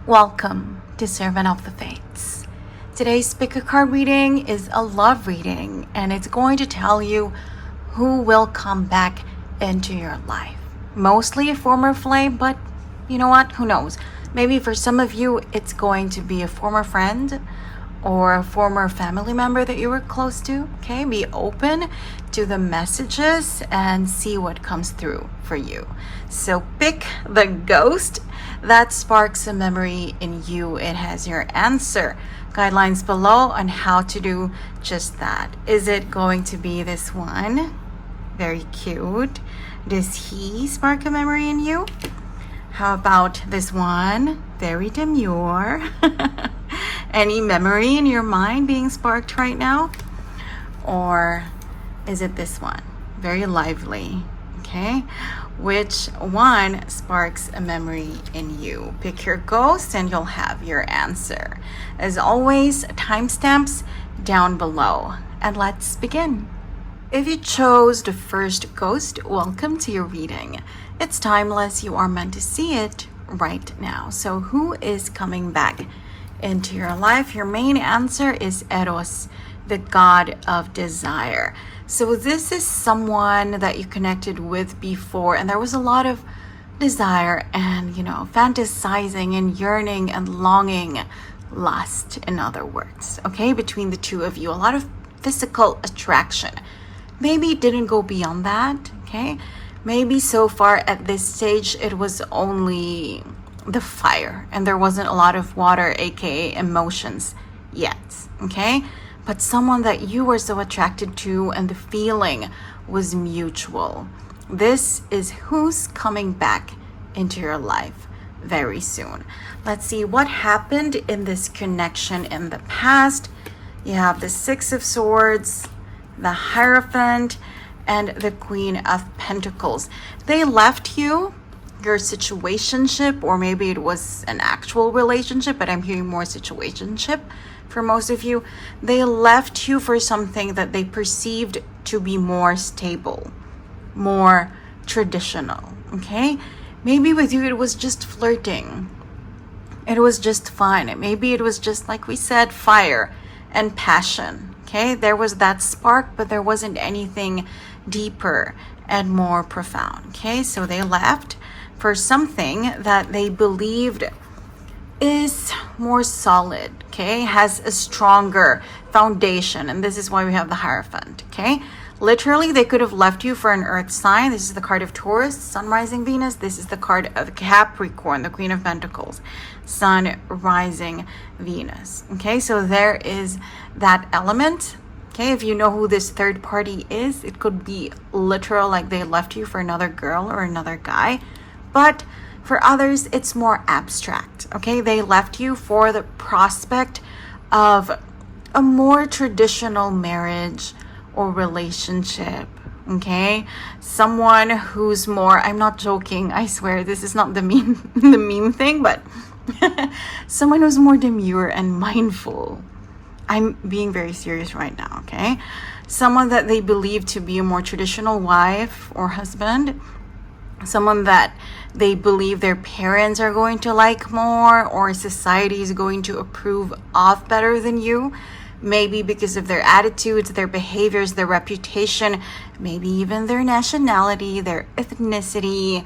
Welcome to Servant of the Fates. Today's pickacard reading is a love reading, and it's going to tell you who will come back into your life. Mostly a former flame, but you know what? Who knows? Maybe for some of you, it's going to be a former friend or a former family member that you were close to. Okay, be open to the messages and see what comes through for you. So pick the ghost that sparks a memory in you. It has your answer. Guidelines below on how to do just that. Is it going to be this one? Very cute. Does he spark a memory in you? How about this one? Very demure. Any memory in your mind being sparked right now? Or is it this one? Very lively. Okay. Which one sparks a memory in you? Pick your ghost and you'll have your answer. As always, timestamps down below. And let's begin. If you chose the first ghost, welcome to your reading. It's timeless. You are meant to see it right now. So who is coming back into your life? Your main answer is Eros, the god of desire. So this is someone that you connected with before, and there was a lot of desire and, fantasizing and yearning and longing, lust, in other words, okay, between the two of you. A lot of physical attraction. Maybe it didn't go beyond that, okay? Maybe so far at this stage, it was only the fire and there wasn't a lot of water, aka emotions yet, okay? But someone that you were so attracted to and the feeling was mutual. This is who's coming back into your life very soon. Let's see what happened in this connection in the past. You have the Six of Swords, the Hierophant, and the Queen of Pentacles. They left you, your situationship, or maybe it was an actual relationship, but I'm hearing more situationship for most of you. They left you for something that they perceived to be more stable, more traditional, okay? Maybe with you it was just flirting. It was just fun. Maybe it was just, like we said, fire and passion, okay? There was that spark, but there wasn't anything deeper and more profound, okay? So they left for something that they believed is more solid, okay? Has a stronger foundation. And this is why we have the Hierophant, okay? Literally, they could have left you for an earth sign. This is the card of Taurus, Sun rising Venus. This is the card of Capricorn, the Queen of Pentacles, Sun rising Venus, okay? So there is that element, okay? If you know who this third party is, it could be literal, like they left you for another girl or another guy. But for others, it's more abstract, okay? They left you for the prospect of a more traditional marriage or relationship, okay? Someone who's more, I'm not joking, I swear, this is not the meme thing, but someone who's more demure and mindful. I'm being very serious right now, okay? Someone that they believe to be a more traditional wife or husband, someone that they believe their parents are going to like more, or society is going to approve of better than you, maybe because of their attitudes, their behaviors, their reputation, maybe even their nationality, their ethnicity,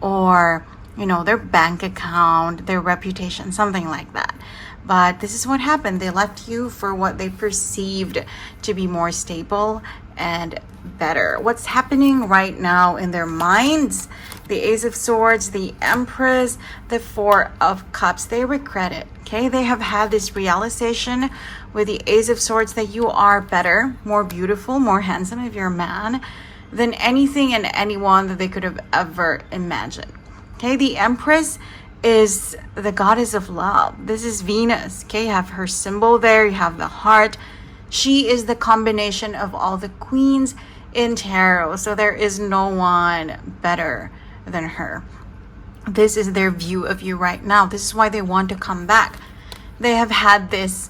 or their bank account, their reputation, something like that. But this is what happened. They left you for what they perceived to be more stable and better. What's happening right now in their minds? The Ace of Swords, the Empress, the Four of Cups. They regret it, okay? They have had this realization with the Ace of Swords that you are better, more beautiful, more handsome if you're a man, than anything and anyone that they could have ever imagined, okay? The Empress is the goddess of love. This is Venus, okay? You have her symbol there. You have the heart. She is the combination of all the queens in tarot. So there is no one better than her. This is their view of you right now. This is why they want to come back. They have had this,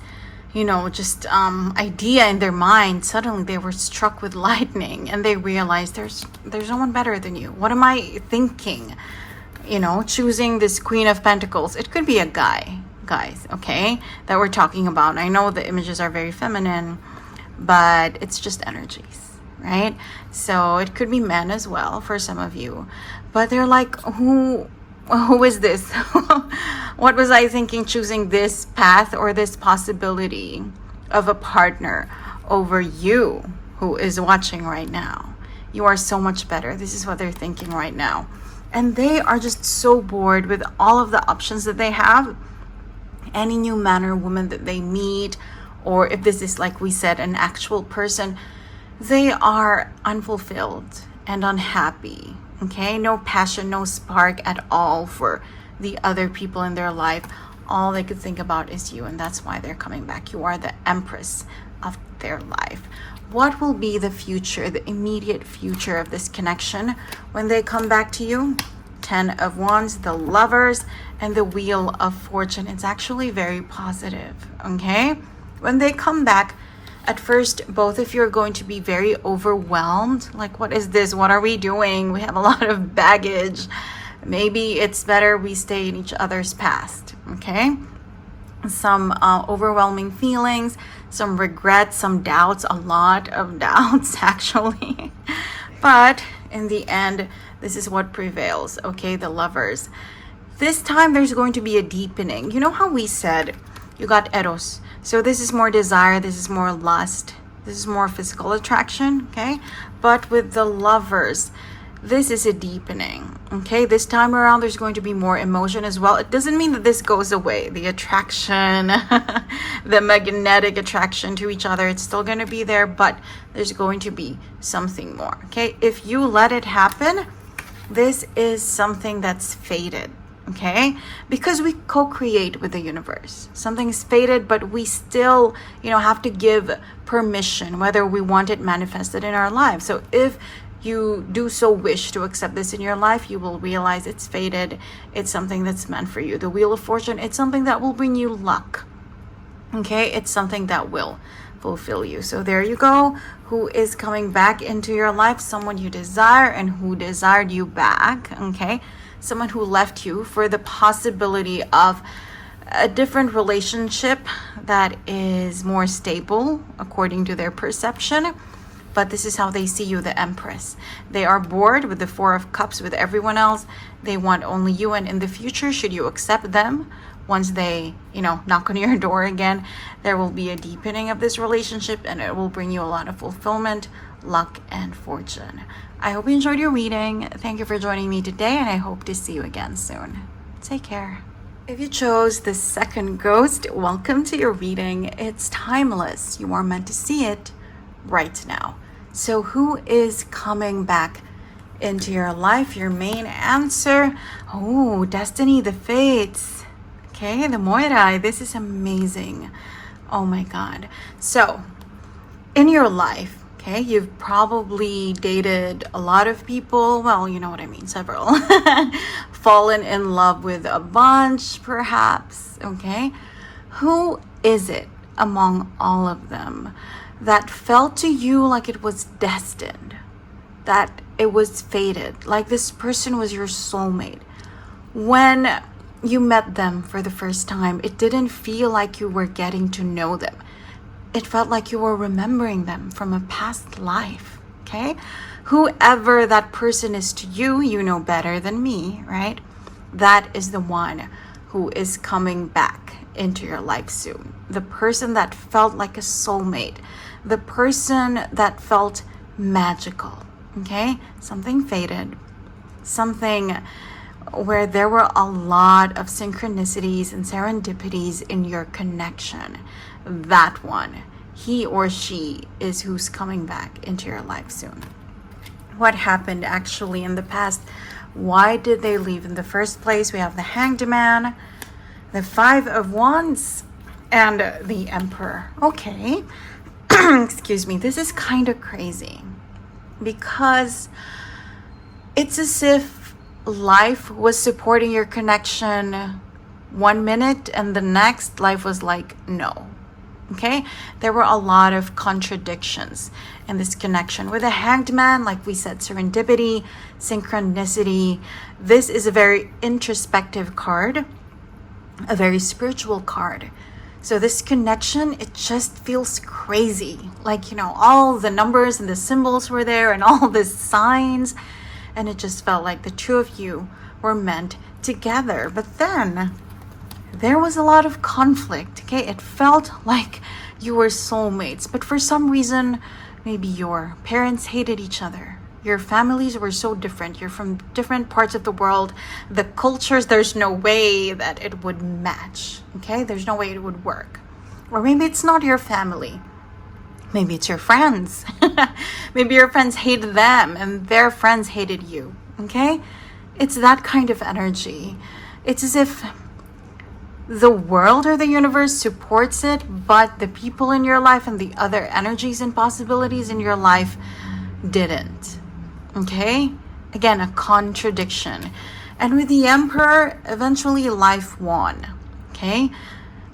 idea in their mind. Suddenly they were struck with lightning and they realized there's no one better than you. What am I thinking? choosing this Queen of Pentacles. It could be a guy, guys, okay, that we're talking about. I know the images are very feminine, but it's just energies, right? So it could be men as well for some of you. But they're like, who is this? What was I thinking choosing this path or this possibility of a partner over you who is watching right now? You are so much better. This is what they're thinking right now. And they are just so bored with all of the options that they have. Any new man or woman that they meet, or if this is, like we said, an actual person, they are unfulfilled and unhappy. Okay, no passion, no spark at all for the other people in their life. All they could think about is you, and that's why they're coming back. You are the empress of their life. What will be the future, the immediate future of this connection when they come back to you? 10 of Wands, the Lovers, and the Wheel of Fortune. It's actually very positive, okay? When they come back, at first, both of you are going to be very overwhelmed. Like, what is this? What are we doing? We have a lot of baggage. Maybe it's better we stay in each other's past, okay? Some overwhelming feelings, some regrets, some doubts, a lot of doubts, actually. But in the end, this is what prevails, okay? The Lovers. This time, there's going to be a deepening. You know how we said you got Eros. So this is more desire, this is more lust, this is more physical attraction, okay? But with the Lovers, this is a deepening, okay? This time around, there's going to be more emotion as well. It doesn't mean that this goes away. The attraction, the magnetic attraction to each other, it's still going to be there, but there's going to be something more, okay? If you let it happen, this is something that's fated. Okay, because we co-create with the universe. Something is fated, but we still, have to give permission whether we want it manifested in our lives. So if you do so wish to accept this in your life, you will realize it's fated. It's something that's meant for you. The Wheel of Fortune, it's something that will bring you luck. Okay, it's something that will fulfill you. So there you go. Who is coming back into your life? Someone you desire and who desired you back. Okay. Someone who left you for the possibility of a different relationship that is more stable according to their perception. But this is how they see you, the Empress. They are bored with the Four of Cups with everyone else. They want only you. And in the future, should you accept them, once they, knock on your door again, there will be a deepening of this relationship and it will bring you a lot of fulfillment, luck, and fortune. I hope you enjoyed your reading. Thank you for joining me today, and I hope to see you again soon. Take care. If you chose the second ghost, welcome to your reading. It's timeless. You are meant to see it right now. So who is coming back into your life? Your main answer. Oh, Destiny, the Fates. Okay, the Moirai. This is amazing. Oh my God. So in your life, okay, you've probably dated a lot of people. Well, you know what I mean, several. Fallen in love with a bunch, perhaps, okay? Who is it among all of them that felt to you like it was destined, that it was fated, like this person was your soulmate? When you met them for the first time, it didn't feel like you were getting to know them. It felt like you were remembering them from a past life, okay? Whoever that person is to you, you know better than me, right? That is the one who is coming back into your life soon. The person that felt like a soulmate. The person that felt magical, okay? Something fated. Something where there were a lot of synchronicities and serendipities in your connection. That one, he or she, is who's coming back into your life soon. What happened actually in the past? Why did they leave in the first place? We have the Hanged Man, the Five of Wands, and the Emperor. Okay. Excuse me. This is kind of crazy because it's as if life was supporting your connection 1 minute and the next life was like, no. Okay, there were a lot of contradictions in this connection. With the Hanged Man, like we said, serendipity, synchronicity. This is a very introspective card, a very spiritual card. So this connection, it just feels crazy. Like, you know, all the numbers and the symbols were there and all the signs. And it just felt like the two of you were meant together. But then there was a lot of conflict. Okay, it felt like you were soulmates. But for some reason, maybe your parents hated each other. Your families were so different. You're from different parts of the world. The cultures, there's no way that it would match. Okay, there's no way it would work. Or maybe it's not your family. Maybe it's your friends. Maybe your friends hated them and their friends hated you. Okay, it's that kind of energy. It's as if the world or the universe supports it, but the people in your life and the other energies and possibilities in your life didn't. Okay, again, a contradiction. And with the Emperor, eventually life won. Okay,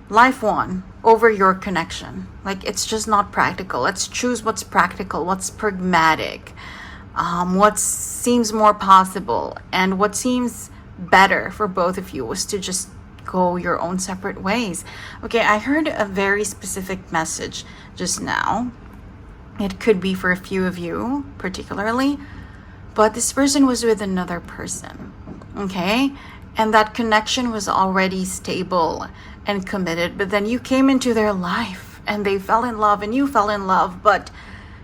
life won over your connection. Like, it's just not practical. Let's choose what's practical, what's pragmatic, what seems more possible, and what seems better for both of you was to just go your own separate ways. Okay, I heard a very specific message just now. It could be for a few of you particularly, but this person was with another person. Okay, and that connection was already stable and committed, but then you came into their life and they fell in love and you fell in love, but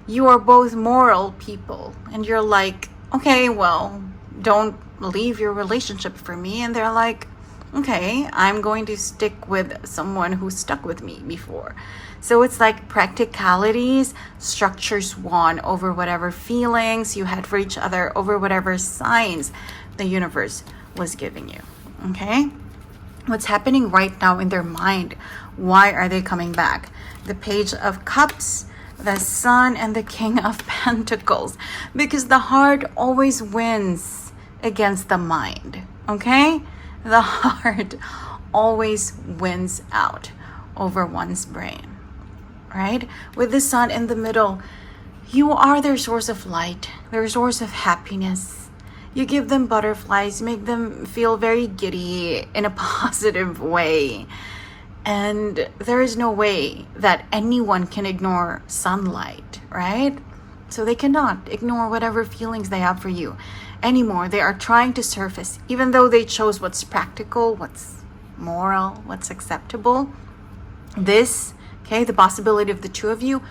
you are both moral people and you're like, okay, well, don't leave your relationship for me. And they're like, okay, I'm going to stick with someone who stuck with me before. So it's like practicalities, structures won over whatever feelings you had for each other, over whatever signs the universe was giving you. Okay, what's happening right now in their mind? Why are they coming back? The Page of Cups, the Sun, and the King of Pentacles. Because the heart always wins against the mind. Okay, the heart always wins out over one's brain. Right? With the Sun in the middle, you are their source of light, their source of happiness. You give them butterflies, make them feel very giddy in a positive way. And there is no way that anyone can ignore sunlight, right? So they cannot ignore whatever feelings they have for you anymore. They are trying to surface, even though they chose what's practical, what's moral, what's acceptable. This, okay, the possibility of the two of you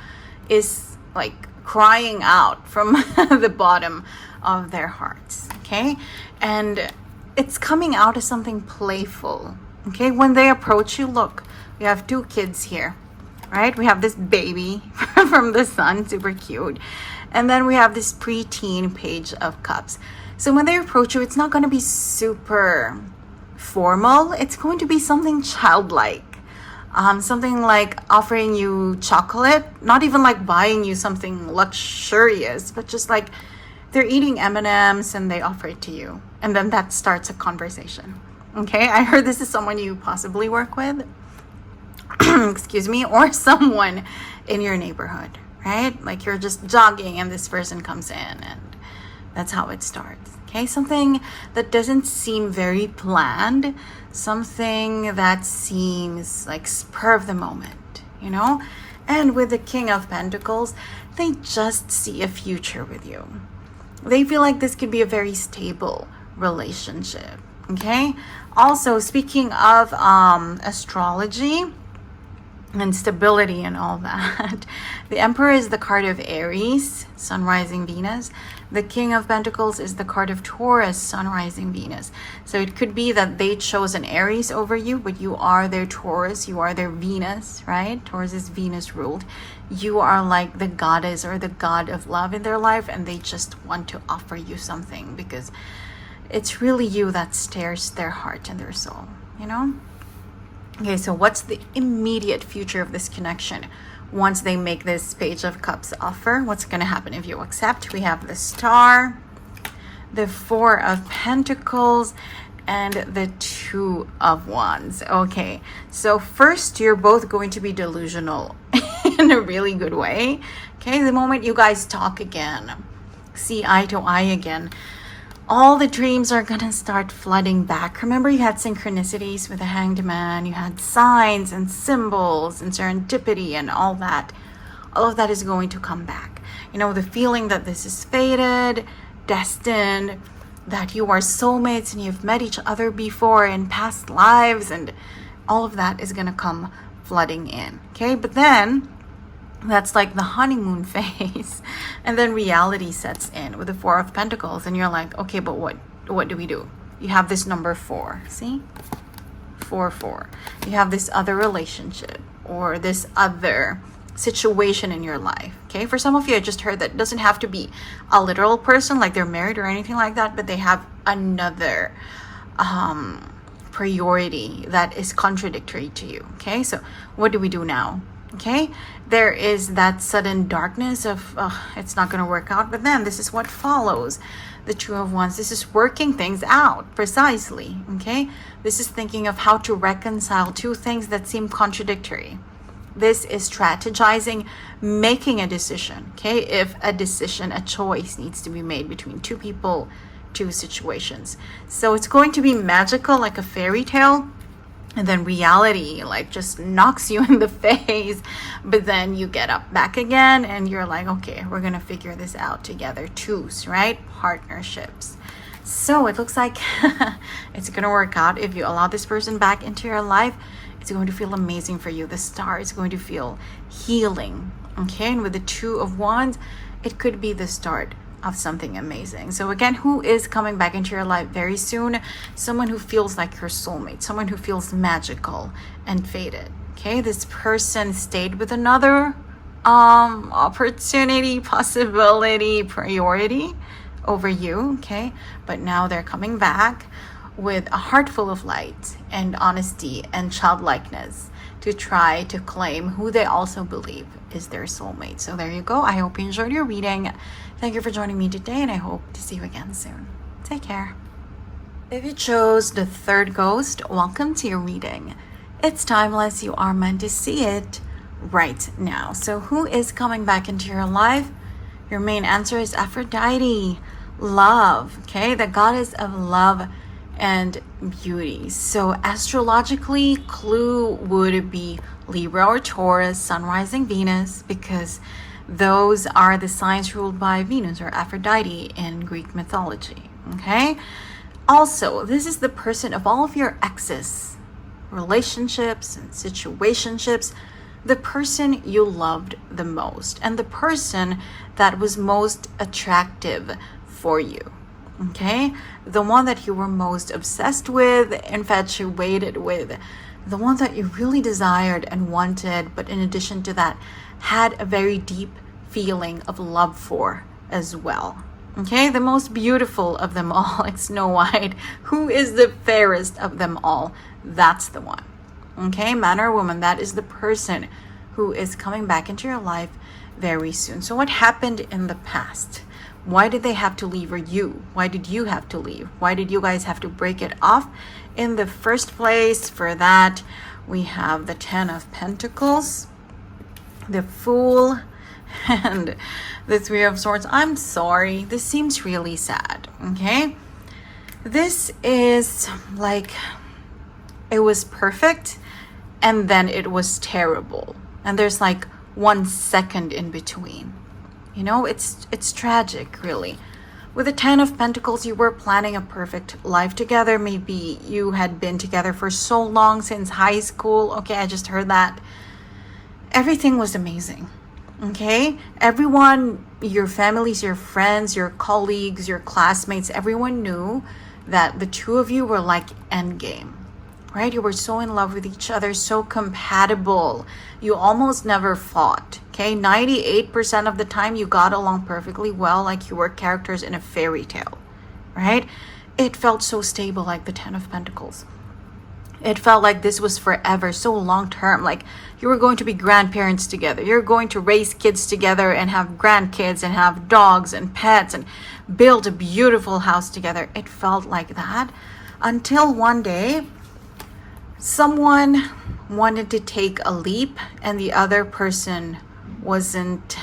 is like crying out from the bottom of their hearts, okay? And it's coming out as something playful, okay? When they approach you, look, we have two kids here, right? We have this baby from the Sun, super cute. And then we have this preteen Page of Cups. So when they approach you, it's not going to be super formal. It's going to be something childlike. Something like offering you chocolate, not even like buying you something luxurious, but just like they're eating M&Ms and they offer it to you. And then that starts a conversation. Okay, I heard this is someone you possibly work with, excuse me, or someone in your neighborhood, right? Like you're just jogging and this person comes in and that's how it starts. Okay, something that doesn't seem very planned, something that seems like spur of the moment, you know? And with the King of Pentacles, they just see a future with you. They feel like this could be a very stable relationship, okay? Also, speaking of astrology and stability and all that, the Emperor is the card of Aries, Sun rising Venus. The King of Pentacles is the card of Taurus, Sun rising Venus. So it could be that they chose an Aries over you, but you are their Taurus, you are their Venus, right? Taurus is Venus ruled. You are like the goddess or the god of love in their life, and they just want to offer you something because it's really you that stirs their heart and their soul, you know? Okay, so what's the immediate future of this connection? Once they make this Page of Cups offer, what's going to happen if you accept? We have the Star, the Four of Pentacles, and the Two of Wands. Okay, so first, you're both going to be delusional in a really good way. Okay, the moment you guys talk again, see eye to eye again, all the dreams are gonna start flooding back. Remember, you had synchronicities with the Hanged Man, you had signs and symbols and serendipity and all that. All of that is going to come back. You know, the feeling that this is fated, destined, that you are soulmates and you've met each other before in past lives, and all of that is gonna come flooding in. Okay, but then that's like the honeymoon phase, and then reality sets in with the Four of Pentacles, and you're like, okay, but what do we do? You have this number 4, see, 4. You have this other relationship or this other situation in your life. Okay, for some of you, I just heard that it doesn't have to be a literal person, like they're married or anything like that, but they have another priority that is contradictory to you. Okay, so what do we do now? Okay, there is that sudden darkness of it's not going to work out, but then this is what follows the Two of Wands. This is working things out precisely. Okay, this is thinking of how to reconcile two things that seem contradictory. This is strategizing, making a decision. Okay, if a decision, a choice needs to be made between two people, two situations. So it's going to be magical, like a fairy tale. And then reality like just knocks you in the face, but then you get up back again and you're like, okay, we're gonna figure this out together. Twos, right? Partnerships. So it looks like it's gonna work out. If you allow this person back into your life, it's going to feel amazing for you. The star is going to feel healing. Okay, and with the Two of Wands, it could be the start of something amazing. So again, who is coming back into your life very soon? Someone who feels like your soulmate, someone who feels magical and fated. Okay, this person stayed with another opportunity, possibility, priority over you. Okay, but now they're coming back with a heart full of light and honesty and childlikeness to try to claim who they also believe is their soulmate. So there you go. I hope you enjoyed your reading. Thank you for joining me today, and I hope to see you again soon. Take care. If you chose the third ghost, welcome to your reading. It's timeless. You are meant to see it right now. So who is coming back into your life? Your main answer is Aphrodite, love, okay? The goddess of love and beauty. So astrologically, clue would be Libra or Taurus, Sun, rising Venus, because those are the signs ruled by Venus or Aphrodite in Greek mythology. Okay, also this is the person of all of your exes, relationships and situationships, the person you loved the most and the person that was most attractive for you. Okay, the one that you were most obsessed with, infatuated with, the one that you really desired and wanted, but in addition to that, had a very deep feeling of love for as well. Okay, the most beautiful of them all, like Snow White. Who is the fairest of them all? That's the one. Okay, man or woman, that is the person who is coming back into your life very soon. So what happened in the past? Why did they have to leave, or you? Why did you have to leave? Why did you guys have to break it off in the first place? For that, we have the Ten of Pentacles, the Fool, and the Three of Swords. I'm sorry, this seems really sad. Okay, this is like it was perfect and then it was terrible, and there's like 1 second in between. You know, it's tragic, really. With the Ten of Pentacles, you were planning a perfect life together. Maybe you had been together for so long, since high school. Okay, I just heard that. Everything was amazing. Okay, everyone, your families, your friends, your colleagues, your classmates, everyone knew that the two of you were like endgame, right? You were so in love with each other, so compatible. You almost never fought. Okay, 98% of the time you got along perfectly well, like you were characters in a fairy tale, right? It felt so stable, like the Ten of Pentacles. It felt like this was forever, so long term. Like you were going to be grandparents together. You're going to raise kids together and have grandkids and have dogs and pets and build a beautiful house together. It felt like that. Until one day, someone wanted to take a leap and the other person wasn't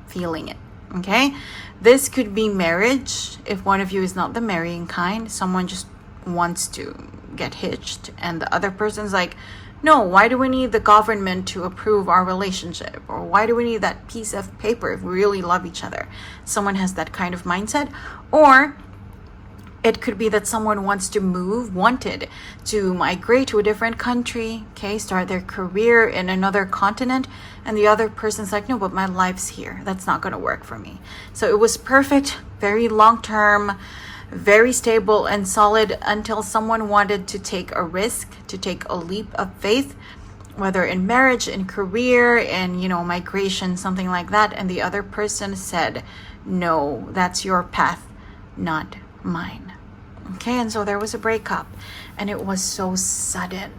feeling it. Okay? This could be marriage. If one of you is not the marrying kind, someone just wants to get hitched and the other person's like, no, why do we need the government to approve our relationship? Or why do we need that piece of paper if we really love each other? Someone has that kind of mindset. Or it could be that someone wanted to migrate to a different country, okay, start their career in another continent, and the other person's like, no, but my life's here. That's not going to work for me. So it was perfect, very long-term, very stable and solid until someone wanted to take a risk, to take a leap of faith, whether in marriage, in career, in, migration, something like that. And the other person said, no, that's your path, not mine. Okay, and so there was a breakup, and it was so sudden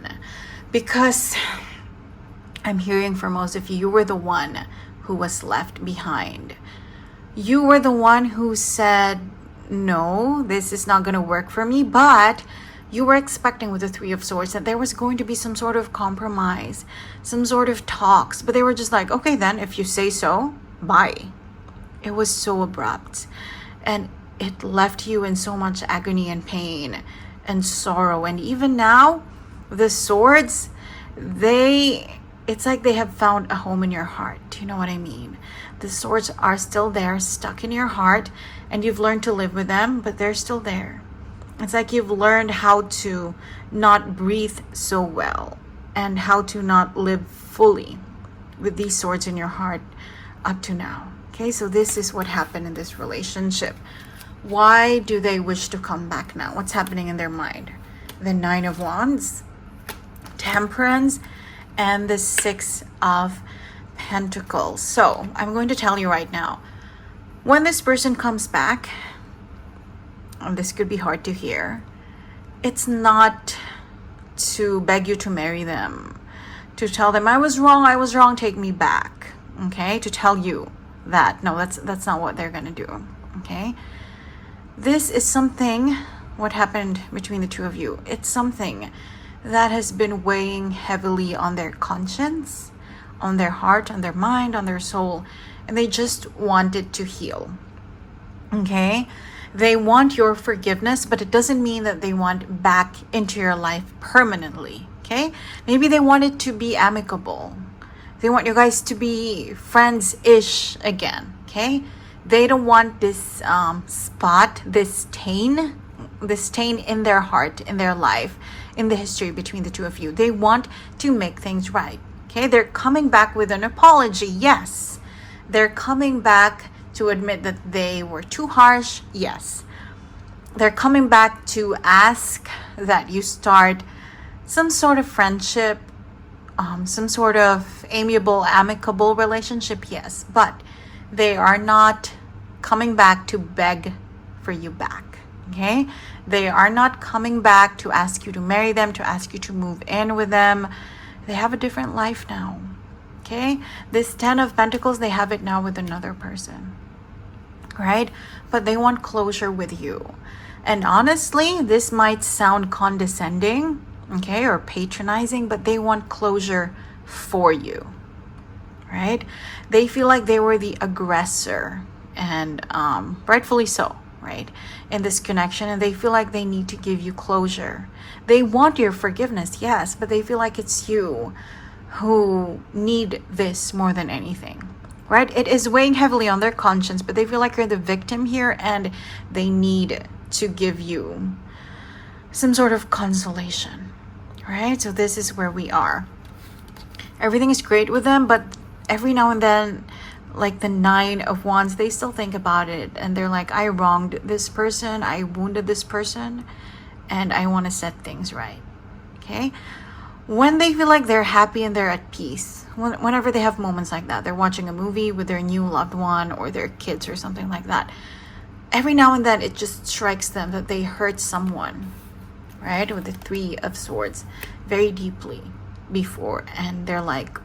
because I'm hearing from most of you, you were the one who was left behind. You were the one who said, no, this is not going to work for me, but you were expecting with the Three of Swords that there was going to be some sort of compromise, some sort of talks, but they were just like, okay, then if you say so, bye. It was so abrupt, and it left you in so much agony and pain and sorrow. And even now, the swords, it's like they have found a home in your heart. Do you know what I mean? The swords are still there, stuck in your heart, and you've learned to live with them, but they're still there. It's like you've learned how to not breathe so well and how to not live fully with these swords in your heart up to now. Okay, so this is what happened in this relationship. Why do they wish to come back now? What's happening in their mind? The Nine of Wands, Temperance, and the Six of Pentacles. So I'm going to tell you right now, when this person comes back, and this could be hard to hear, it's not to beg you to marry them, to tell them, I was wrong, take me back. Okay, to tell you that. No, that's not what they're gonna do. Okay. This is something, what happened between the two of you, it's something that has been weighing heavily on their conscience, on their heart, on their mind, on their soul, and they just wanted to heal. Okay? They want your forgiveness, but it doesn't mean that they want back into your life permanently. Okay? Maybe they want it to be amicable. They want you guys to be friends-ish again. Okay? They don't want this spot, this stain in their heart, in their life, in the history between the two of you. They want to make things right. Okay, they're coming back with an apology. Yes. They're coming back to admit that they were too harsh. Yes. They're coming back to ask that you start some sort of friendship, some sort of amiable, amicable relationship. Yes. But they are not coming back to beg for you back. Okay? They are not coming back to ask you to marry them, to ask you to move in with them. They have a different life now. Okay? This Ten of Pentacles, they have it now with another person. Right? But they want closure with you. And honestly, this might sound condescending, okay, or patronizing, but they want closure for you. Right? They feel like they were the aggressor, and rightfully so, right, in this connection, and they feel like they need to give you closure. They want your forgiveness, yes, but they feel like it's you who need this more than anything, right? It is weighing heavily on their conscience, but they feel like you're the victim here, and they need to give you some sort of consolation, right? So this is where we are. Everything is great with them, but every now and then, like the Nine of Wands, they still think about it, and they're like, I wronged this person, I wounded this person, and I want to set things right. Okay? When they feel like they're happy and they're at peace, whenever they have moments like that, they're watching a movie with their new loved one or their kids or something like that, every now and then it just strikes them that they hurt someone, right, with the Three of Swords very deeply before, and they're like,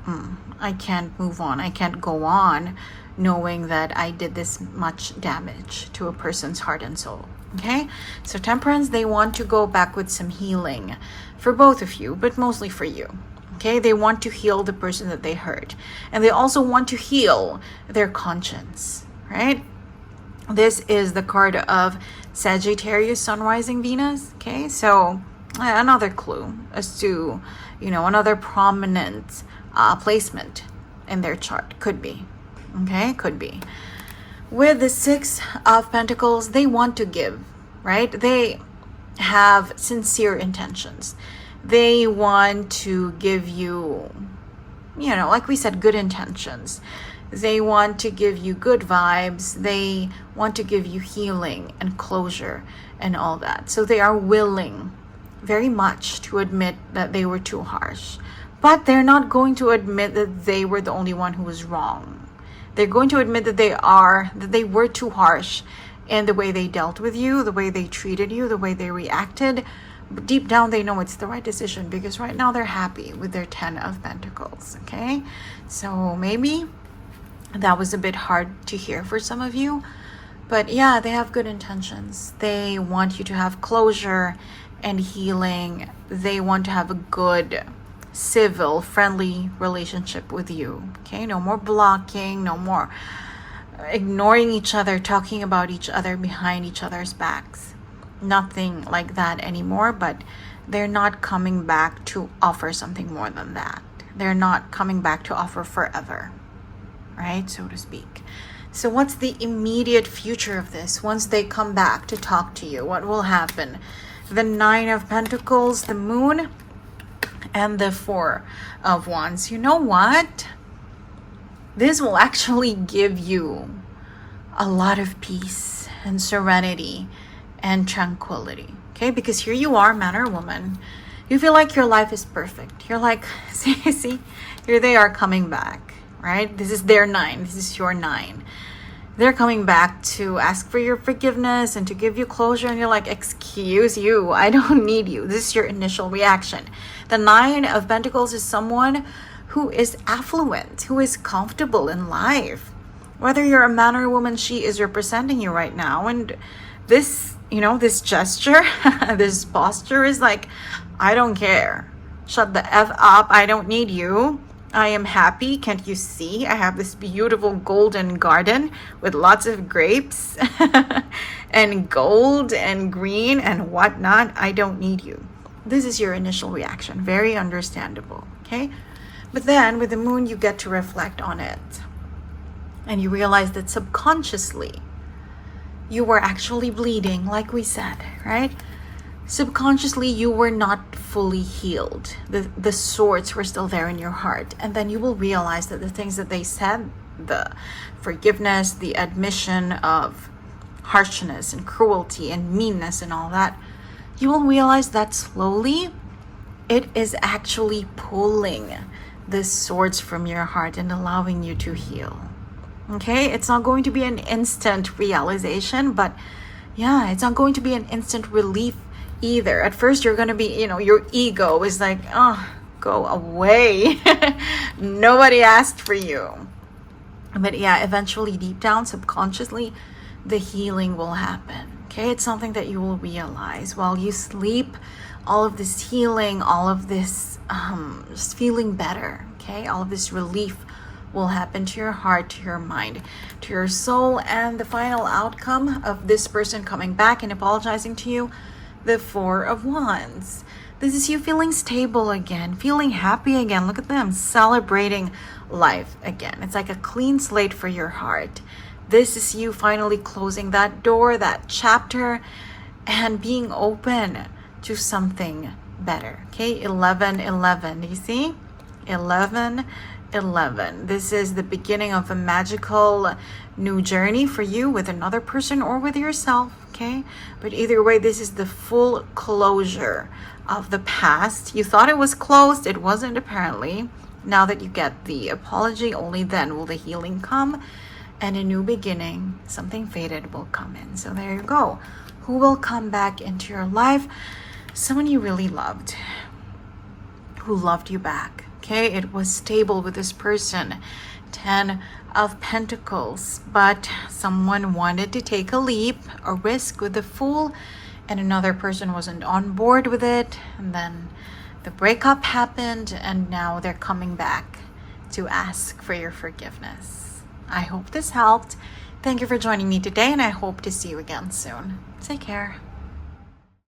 I can't move on, I can't go on knowing that I did this much damage to a person's heart and soul. Okay, so Temperance, they want to go back with some healing for both of you, but mostly for you. Okay, they want to heal the person that they hurt, and they also want to heal their conscience, right? This is the card of Sagittarius, Sun, Rising, Venus. Okay, so another clue as to, another prominent placement in their chart. Could be. Okay, could be. With the Six of Pentacles, they want to give, right? They have sincere intentions. They want to give you, like we said, good intentions. They want to give you good vibes. They want to give you healing and closure and all that. So they are willing very much to admit that they were too harsh. But they're not going to admit that they were the only one who was wrong. They're going to admit that they were too harsh in the way they dealt with you, the way they treated you, the way they reacted. But deep down, they know it's the right decision because right now they're happy with their 10 of Pentacles, okay? So maybe that was a bit hard to hear for some of you. But yeah, they have good intentions. They want you to have closure and healing. They want to have a good, civil, friendly relationship with you. Okay, no more blocking, no more ignoring each other, talking about each other behind each other's backs. Nothing like that anymore, but they're not coming back to offer something more than that. They're not coming back to offer forever, right, so to speak. So what's the immediate future of this? Once they come back to talk to you, what will happen? The 9 of Pentacles, the Moon, and the 4 of Wands. You know what? This will actually give you a lot of peace and serenity and tranquility. Okay, because here you are, man or woman. You feel like your life is perfect. You're like, see, here they are coming back, right? This is their 9. This is your 9. They're coming back to ask for your forgiveness and to give you closure. And you're like, excuse you, I don't need you. This is your initial reaction. The 9 of Pentacles is someone who is affluent, who is comfortable in life. Whether you're a man or a woman, she is representing you right now. And this, this gesture, this posture is like, I don't care. Shut the F up. I don't need you. I am happy. Can't you see? I have this beautiful golden garden with lots of grapes and gold and green and whatnot. I don't need you. This is your initial reaction. Very understandable. Okay. But then with the Moon, you get to reflect on it. And you realize that subconsciously, you were actually bleeding, like we said, right? Subconsciously, you were not fully healed. The swords were still there in your heart. And then you will realize that the things that they said, the forgiveness, the admission of harshness and cruelty and meanness and all that, you will realize that slowly it is actually pulling the swords from your heart and allowing you to heal. Okay, it's not going to be an instant realization, but yeah, it's not going to be an instant relief either. At first, you're going to be, your ego is like, oh, go away. Nobody asked for you. But yeah, eventually, deep down, subconsciously, the healing will happen. Okay, it's something that you will realize while you sleep. All of this healing, all of this just feeling better. Okay, all of this relief will happen to your heart, to your mind, to your soul. And the final outcome of this person coming back and apologizing to you, the 4 of Wands. This is you feeling stable again, feeling happy again. Look at them celebrating life again. It's like a clean slate for your heart. This is you finally closing that door, that chapter, and being open to something better. Okay, 11-11. Do you see? 11-11. This is the beginning of a magical new journey for you with another person or with yourself. Okay, but either way, this is the full closure of the past. You thought it was closed. It wasn't, apparently. Now that you get the apology, only then will the healing come and a new beginning, something faded, will come in. So there you go. Who will come back into your life? Someone you really loved, who loved you back. Okay, it was stable with this person. 10 of Pentacles, but someone wanted to take a leap, a risk with the Fool, and another person wasn't on board with it, and then the breakup happened, and now they're coming back to ask for your forgiveness. I hope this helped. Thank you for joining me today, and I hope to see you again soon. Take care.